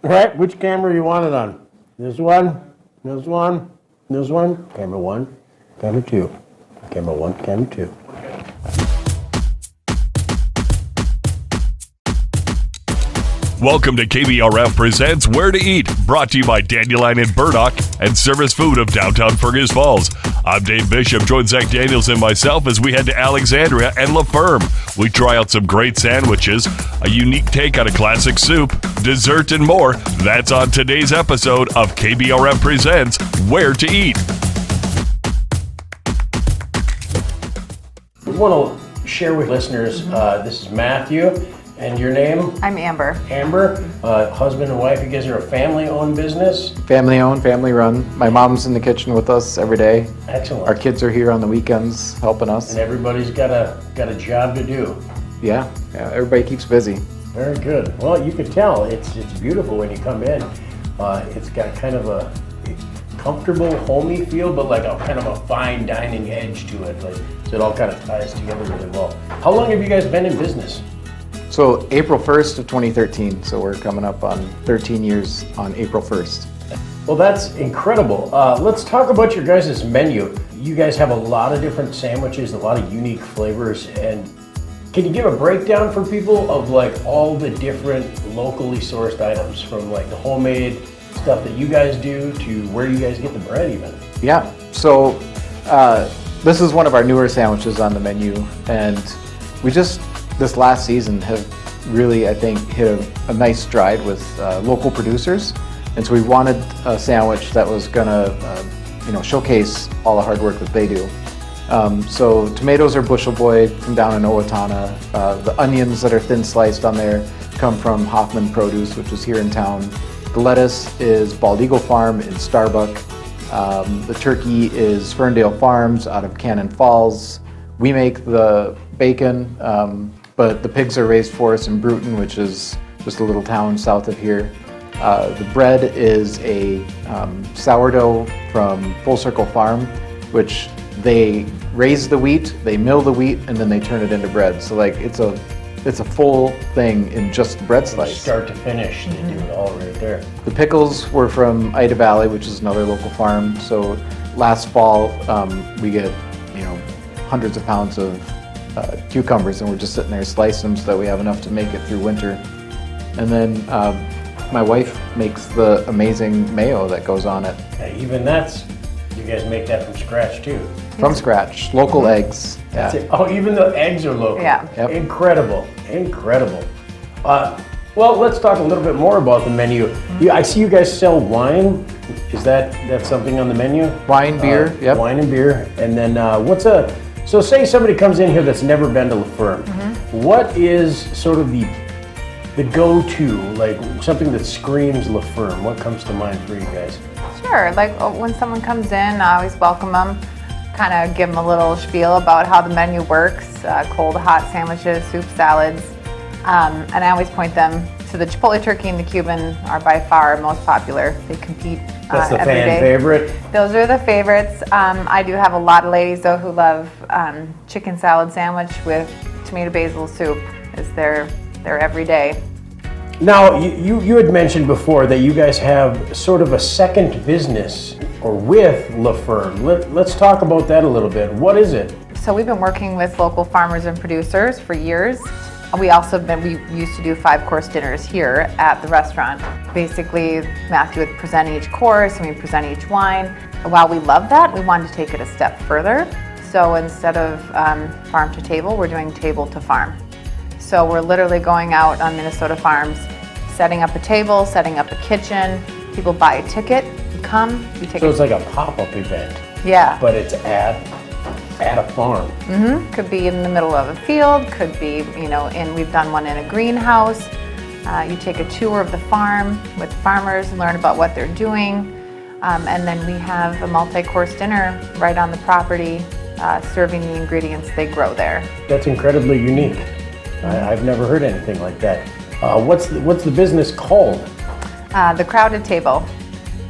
Right, which camera you want it on? This one, this one, this one, camera 1, camera 2, camera 1, camera 2. Welcome to KBRF Presents Where to Eat, brought to you by Dandelion and Burdock and Service Food of downtown Fergus Falls. I'm Dave Bishop, join Zakk Daniels and myself as we head to Alexandria and La Ferme. We try out some great sandwiches, a unique take on a classic soup, dessert, and more. That's on today's episode of KBRF Presents Where to Eat. We want to share with listeners, this is Matthew. And your name? I'm Amber. Amber, husband and wife. You guys are a family-owned business? Family owned, family run. My mom's in the kitchen with us every day. Excellent. Our kids are here on the weekends helping us. And everybody's got a job to do. Yeah, everybody keeps busy. Very good. Well, you can tell it's beautiful when you come in. It's got kind of a comfortable, homey feel, but like a kind of a fine dining edge to it. So it all kind of ties together really well. How long have you guys been in business? So April 1st of 2013, so we're coming up on 13 years on April 1st. Well, that's incredible. Let's talk about your guys' menu. You guys have a lot of different sandwiches, a lot of unique flavors, and can you give a breakdown for people of like all the different locally sourced items, from like the homemade stuff that you guys do to where you guys get the bread even? Yeah, so this is one of our newer sandwiches on the menu, and we just this last season have really, I think, hit a nice stride with local producers. And so we wanted a sandwich that was gonna showcase all the hard work that they do. So tomatoes are Bushel Boy from down in Owatonna. The onions that are thin sliced on there come from Hoffman Produce, which is here in town. The lettuce is Bald Eagle Farm in Starbuck. The turkey is Ferndale Farms out of Cannon Falls. We make the bacon, but the pigs are raised for us in Bruton, which is just a little town south of here. The bread is a sourdough from Full Circle Farm, which they raise the wheat, they mill the wheat, and then they turn it into bread. So like it's a full thing in just bread slice. Start to finish, they do it all right there. The pickles were from Ida Valley, which is another local farm. So last fall we get hundreds of pounds of cucumbers, and we're just sitting there slicing them so that we have enough to make it through winter. And then my wife makes the amazing mayo that goes on it. Even you guys make that from scratch too? From scratch, local eggs. That's it. Oh, even the eggs are local. Yeah. Yep. Incredible. Well, let's talk a little bit more about the menu. I see you guys sell wine. Is that something on the menu? Wine, beer, yep. Wine and beer. And then so say somebody comes in here that's never been to La Ferme. What is sort of the go-to, like something that screams La Ferme? What comes to mind for you guys? Sure, like when someone comes in, I always welcome them, kind of give them a little spiel about how the menu works, cold, hot sandwiches, soup, salads, and I always point them to the Chipotle turkey and the Cuban are by far most popular. They compete That's the every fan day. favorite? Those are the favorites. I do have a lot of ladies though who love chicken salad sandwich with tomato basil soup. Is their everyday. Now, you had mentioned before that you guys have sort of a second business or with La Ferme. Let's talk about that a little bit. What is it? So we've been working with local farmers and producers for years. We used to do 5-course dinners here at the restaurant. Basically, Matthew would present each course and we present each wine. While we love that, we wanted to take it a step further. So instead of farm to table, we're doing table to farm. So we're literally going out on Minnesota farms, setting up a table, setting up a kitchen. People buy a ticket, you come, you take So it's like a pop-up event. Yeah. But it's at a farm. Could be in the middle of a field, could be, we've done one in a greenhouse. You take a tour of the farm with farmers, learn about what they're doing, and then we have a multi-course dinner right on the property, serving the ingredients they grow there. That's incredibly unique. I've never heard anything like that. What's the business called? The Crowded Table.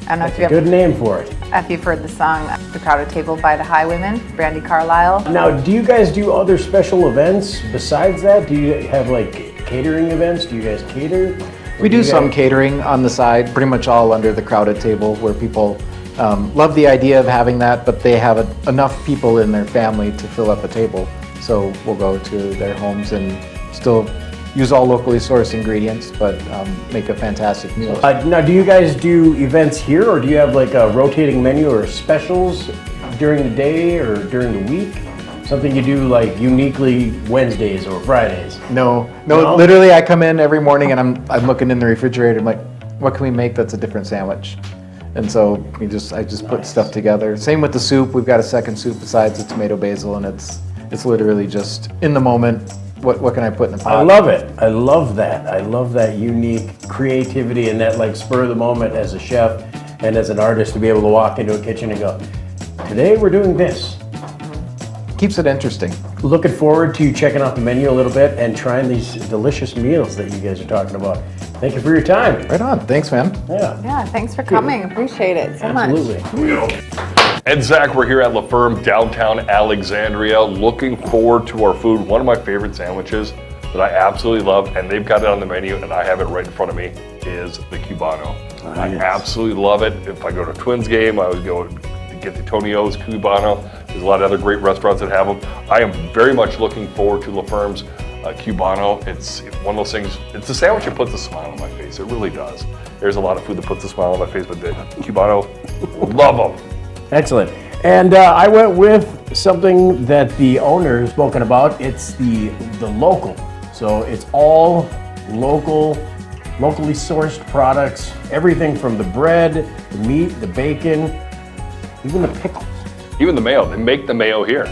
I don't know That's a good name for it. If you've heard the song The Crowded Table by the Highwaymen, Brandy Carlisle. Now, do you guys do other special events besides that? Do you have like catering events? Do you guys cater? We do you some guys- catering on the side, pretty much all under the crowded table where people love the idea of having that, but they have enough people in their family to fill up a table. So we'll go to their homes and still use all locally sourced ingredients, but make a fantastic meal. Now, do you guys do events here, or do you have like a rotating menu or specials during the day or during the week? Something you do like uniquely Wednesdays or Fridays? No, No? literally I come in every morning and I'm looking in the refrigerator, I'm like, what can we make that's a different sandwich? And so I just put stuff together. Same with the soup, we've got a second soup besides the tomato basil, and it's literally just in the moment, what can I put in the pot? I love it. I love that. I love that unique creativity and that like spur of the moment as a chef and as an artist to be able to walk into a kitchen and go, today we're doing this. Keeps it interesting. Looking forward to checking out the menu a little bit and trying these delicious meals that you guys are talking about. Thank you for your time. Right on, thanks man. Yeah, Yeah, thanks for coming. Appreciate it so much. absolutely. And Zakk, we're here at La Ferme, downtown Alexandria. Looking forward to our food. One of my favorite sandwiches that I absolutely love, and they've got it on the menu, and I have it right in front of me, is the Cubano. I yes. absolutely love it. If I go to a Twins game, I always go to get the Tonio's Cubano. There's a lot of other great restaurants that have them. I am very much looking forward to La Ferme's Cubano. It's one of those things, it's a sandwich that puts a smile on my face. It really does. There's a lot of food that puts a smile on my face, but the Cubano, love them. Excellent. And I went with something that the owner has spoken about. It's the local. So it's all local, locally sourced products. Everything from the bread, the meat, the bacon, even the pickles. Even the mayo, they make the mayo here.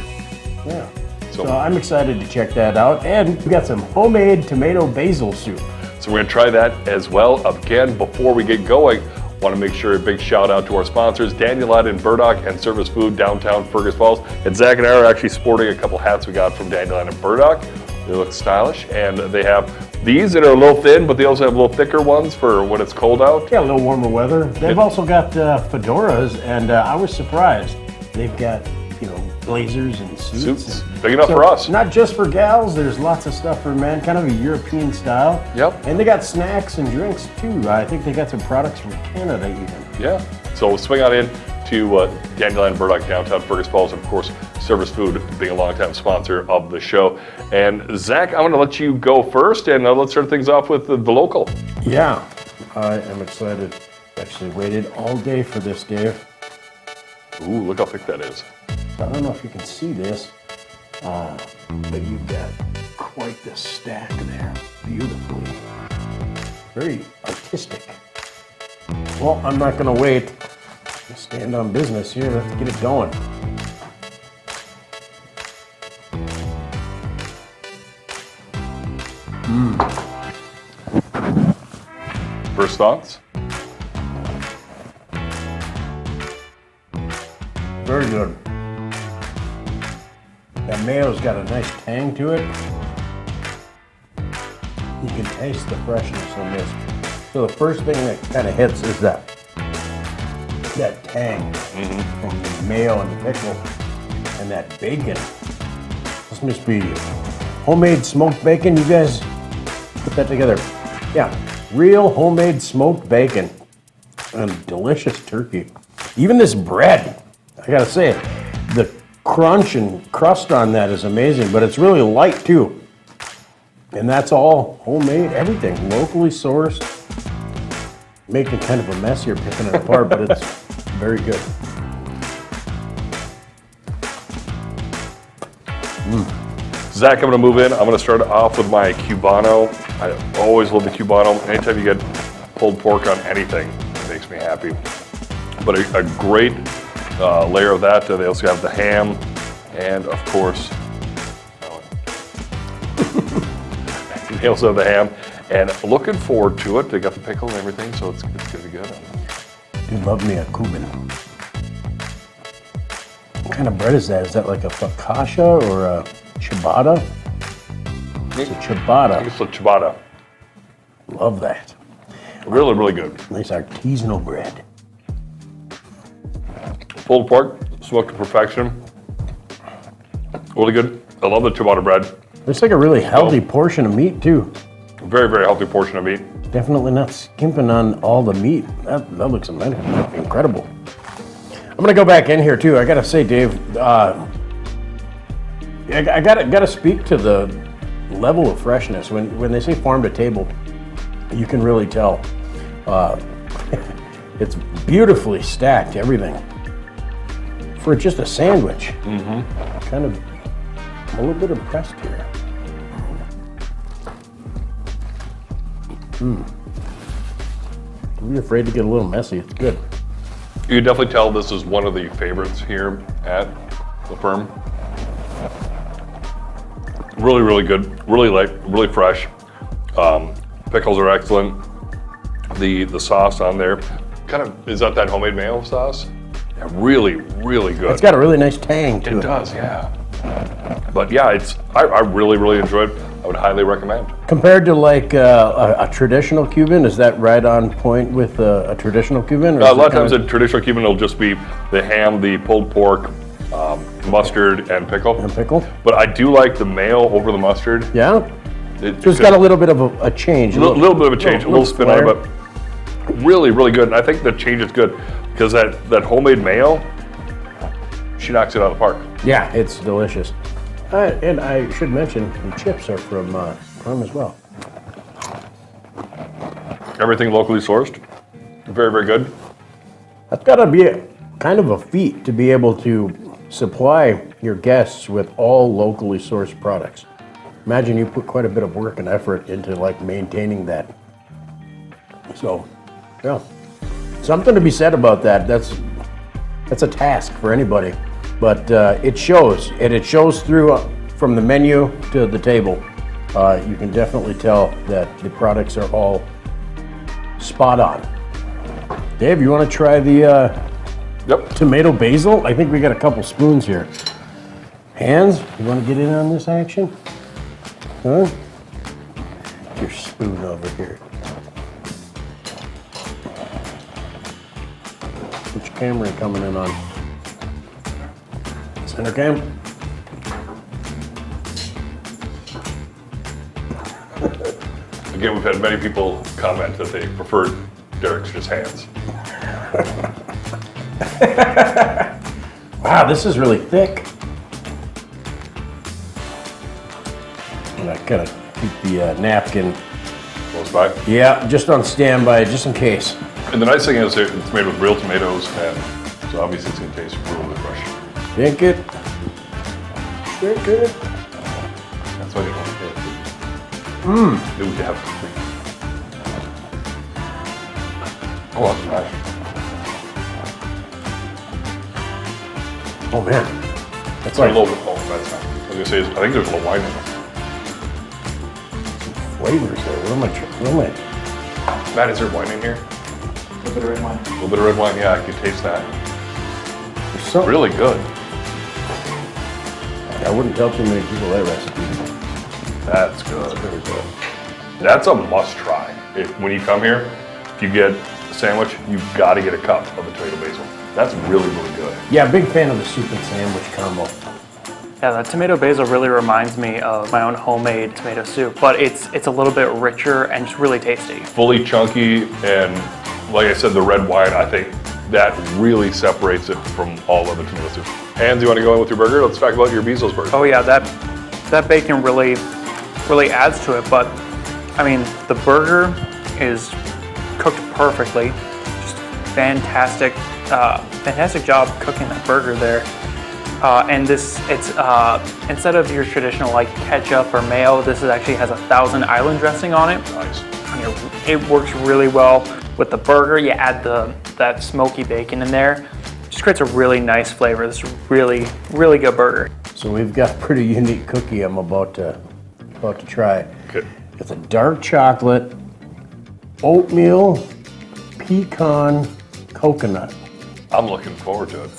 Yeah. So- So I'm excited to check that out. And we got some homemade tomato basil soup. So we're gonna try that as well. Again, before we get going, want to make sure a big shout out to our sponsors, Dandelion and Burdock and Service Food, downtown Fergus Falls. And Zakk and I are actually sporting a couple hats we got from Dandelion and Burdock. They look stylish, and they have these that are a little thin, but they also have a little thicker ones for when it's cold out. Yeah, a little warmer weather. They've also got fedoras, and I was surprised. They've got, blazers and suits. Suits, big enough for us. Not just for gals, there's lots of stuff for men, kind of a European style. Yep. And they got snacks and drinks too. I think they got some products from Canada even. Yeah, so swing on in to Dandelion and Burdock, downtown Fergus Falls, and of course, Service Food being a longtime sponsor of the show. And Zakk, I'm gonna let you go first, and let's start things off with the local. Yeah, I am excited. Actually waited all day for this, Dave. Ooh, look how thick that is. I don't know if you can see this, but you've got quite the stack there. Beautifully. Very artistic. Well, I'm not gonna wait. I'll stand on business here. Let's get it going. First thoughts? Very good. That mayo's got a nice tang to it. You can taste the freshness on this. So the first thing that kind of hits is that tang from the mayo and the pickle and that bacon. This must be homemade smoked bacon. You guys put that together. Yeah, real homemade smoked bacon and delicious turkey. Even this bread, I gotta say, the crunch and crust on that is amazing, but it's really light too. And that's all homemade, everything locally sourced. Making kind of a mess here picking it apart, but it's very good. Zakk, I'm gonna move in. I'm gonna start off with my Cubano. I always love the Cubano. Anytime you get pulled pork on anything, it makes me happy. But a great layer of that. They also have the ham, and of course, they also have the ham. And looking forward to it. They got the pickle and everything, so it's gonna be good. You love me a Cuban. What kind of bread is that? Is that like a focaccia or a ciabatta? It's a I ciabatta. think it's a ciabatta. Love that. Really, really good. Nice artisanal bread. Pulled pork, smoked to perfection. Really good. I love the ciabatta bread. It's like a really healthy portion of meat too. Very, very healthy portion of meat. Definitely not skimping on all the meat. That looks incredible. I'm gonna go back in here too. I gotta say, Dave, I gotta speak to the level of freshness. When they say farm to table, you can really tell. It's beautifully stacked, everything. For just a sandwich. Kind of, I'm a little bit impressed here. Don't be afraid to get a little messy, it's good. You can definitely tell this is one of the favorites here at the Ferme. Really, really good, really light, really fresh. Pickles are excellent. The sauce on there, kind of, is that homemade mayo sauce? Yeah, really, really good. It's got a really nice tang to it. It does, yeah. But yeah, I really, really enjoyed it. I would highly recommend. Compared to like a traditional Cuban, is that right on point with a traditional Cuban? A lot of times a traditional Cuban will just be the ham, the pulled pork, mustard, and pickle. And pickle? But I do like the mayo over the mustard. Yeah? So it's got a little bit of a change. A little bit of a change, a little spin on it, but really, really good. And I think the change is good because that homemade mayo, she knocks it out of the park. Yeah, it's delicious. And I should mention, the chips are from Ferme as well. Everything locally sourced. Very, very good. That's got to be kind of a feat to be able to supply your guests with all locally sourced products. Imagine you put quite a bit of work and effort into like maintaining that. So, yeah, something to be said about that. That's a task for anybody, but it shows, and it shows through from the menu to the table. You can definitely tell that the products are all spot on. Dave, you want to try the tomato basil? I think we got a couple spoons here. Hands, you want to get in on this action? Huh? Get your spoon over here. Which camera are you coming in on? Center cam? Again, we've had many people comment that they preferred Derek's just hands. Wow, this is really thick. And I gotta keep the napkin. Close by. Yeah, just on standby, just in case. And the nice thing is it's made with real tomatoes, and so obviously it's going to taste really, really fresh. Drink it. Drink it. That's why they want to taste it. It would have to be. Oh, that's nice. Oh man, It's like a little bit. Oh, that's not. I was going to say, I think there's a little wine in it. flavors there. What am I? Matt, is there wine in here? A little bit of red wine. A little bit of red wine, yeah, I can taste that. There's something. Really good. I wouldn't tell too many people that recipe. That's good. That's a must try. When you come here, if you get a sandwich, you've got to get a cup of the tomato basil. That's really, really good. Yeah, big fan of the soup and sandwich combo. Yeah, that tomato basil really reminds me of my own homemade tomato soup, but it's a little bit richer and just really tasty. Fully chunky, and like I said, the red wine, I think that really separates it from all other tomato soups. Hans, you want to go in with your burger? Let's talk about your Bezos burger. Oh yeah, that bacon really adds to it, but I mean, the burger is cooked perfectly. Just fantastic job cooking that burger there. And it's instead of your traditional like ketchup or mayo, this actually has a Thousand Island dressing on it. Nice. It works really well with the burger. You add that smoky bacon in there, just creates a really nice flavor. This is really, really good burger. So we've got a pretty unique cookie I'm about to try. Okay. It's a dark chocolate, oatmeal, pecan, coconut. I'm looking forward to it.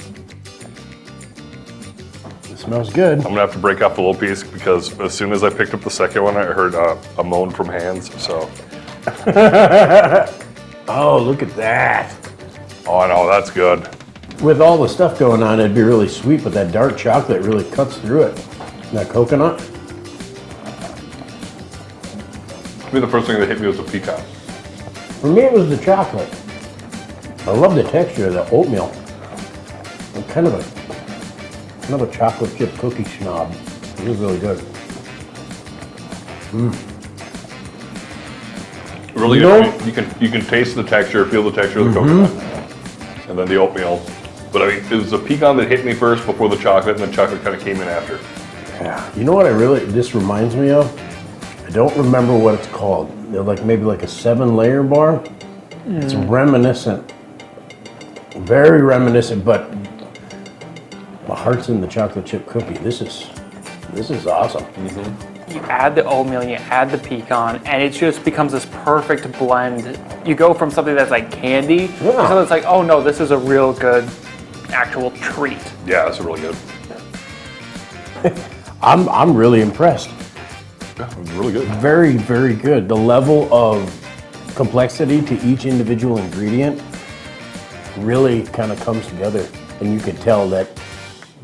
It smells good. I'm gonna have to break off a little piece because as soon as I picked up the second one, I heard a moan from Hans. So, Oh, look at that. oh, I know that's good. With all the stuff going on, it'd be really sweet, but that dark chocolate really cuts through it. And that coconut. me, the first thing that hit me was the pecan. For me, it was the chocolate. I love the texture of the oatmeal. I'm kind of a chocolate chip cookie snob. It is really good. Really You good. know- You can taste the texture, feel the texture of the coconut, and then the oatmeal. But I mean, it was the pecan that hit me first before the chocolate, and the chocolate kind of came in after. Yeah. You know what this reminds me of? I don't remember what it's called. They're maybe like a 7-layer bar. It's reminiscent. Very reminiscent, but my heart's in the chocolate chip cookie. This is awesome. You add the oatmeal, you add the pecan, and it just becomes this perfect blend. You go from something that's like candy to something that's like, oh no, this is a real good actual treat. Yeah, it's really good. I'm really impressed. Yeah, it was really good. Very, very good. The level of complexity to each individual ingredient really kind of comes together, and you can tell that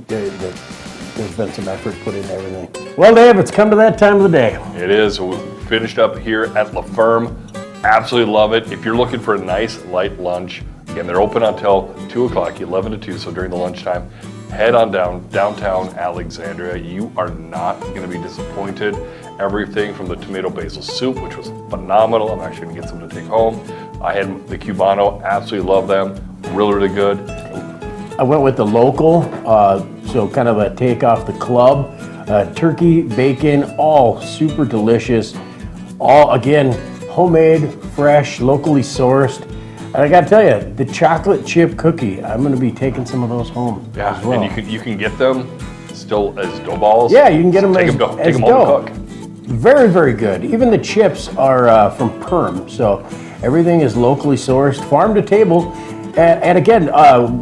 there's been some effort put into everything. Well, Dave, it's come to that time of the day. It is. We finished up here at La Ferme. Absolutely love it. If you're looking for a nice light lunch, again, they're open until 2 o'clock, 11 to 2, so during the lunchtime, head on downtown Alexandria. You are not going to be disappointed. Everything from the tomato basil soup, which was phenomenal. I'm actually going to get some to take home. I had the Cubano. Absolutely love them. Really, really good. I went with the local, so kind of a take off the club. Turkey, bacon, all super delicious. All, again, homemade, fresh, locally sourced. And I gotta tell you, the chocolate chip cookie, I'm gonna be taking some of those home as well. And you can get them still as dough balls. Yeah, you can get them take as them, as take them dough. home to cook. Very, very good. Even the chips are from Ferme, so everything is locally sourced, farm to table. And again,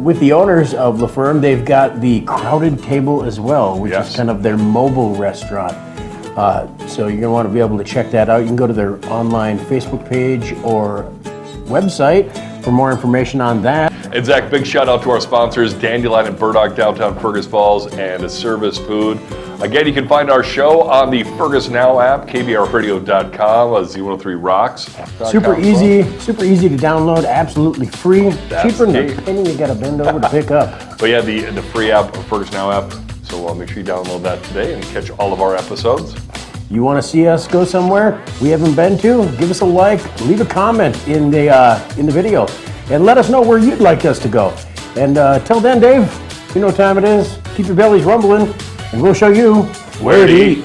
with the owners of La Ferme, they've got the Crowded Table as well, which Yes. is kind of their mobile restaurant. So you're gonna want to be able to check that out. You can go to their online Facebook page or website for more information on that. And Zakk, big shout out to our sponsors, Dandelion and Burdock, downtown Fergus Falls, and Service Food. Again, you can find our show on the Fergus Now app, kbrfradio.com, Z103 Rocks. Super easy to download, absolutely free. That's Cheaper than key. a penny you gotta bend over to pick up. But yeah, the free app, Fergus Now app. So make sure you download that today and catch all of our episodes. You want to see us go somewhere we haven't been to? Give us a like, leave a comment in the video, and let us know where you'd like us to go. And till then, Dave, you know what time it is. Keep your bellies rumbling, and we'll show you where to eat.